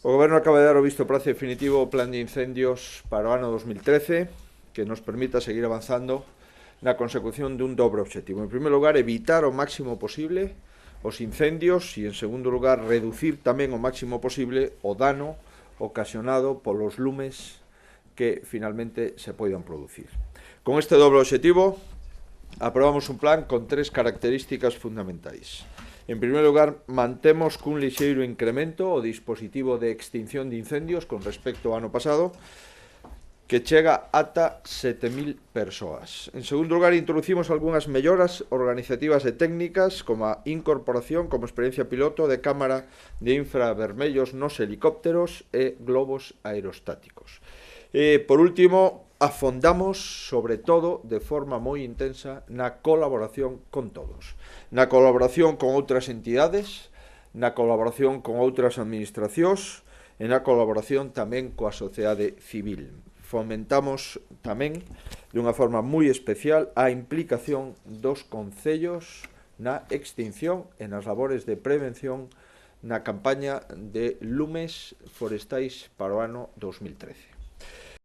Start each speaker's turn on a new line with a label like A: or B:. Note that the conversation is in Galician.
A: O Goberno acaba de dar o visto prazo definitivo ao Plan de Incendios para o ano 2013, que nos permita seguir avanzando na consecución dun dobre obxectivo. En primeiro lugar, evitar o máximo posible os incendios e, en segundo lugar, reducir tamén o máximo posible o dano ocasionado polos lumes que finalmente se poidan producir. Con este doble obxectivo, aprobamos un plan con tres características fundamentais. En primeiro lugar, mantemos cun lixeiro incremento o dispositivo de extinción de incendios con respecto ao ano pasado, que chega ata 7.000 persoas. En segundo lugar, introducimos algunhas melloras organizativas e técnicas, como a incorporación como experiencia piloto de cámara de infravermellos nos helicópteros e globos aerostáticos. Por último, afondamos, sobre todo, de forma moi intensa, na colaboración con todos. Na colaboración con outras entidades, na colaboración con outras administracións e na colaboración tamén coa sociedade civil. Fomentamos tamén, de unha forma moi especial, a implicación dos concellos na extinción e nas labores de prevención na campaña de lumes forestais para o ano 2013.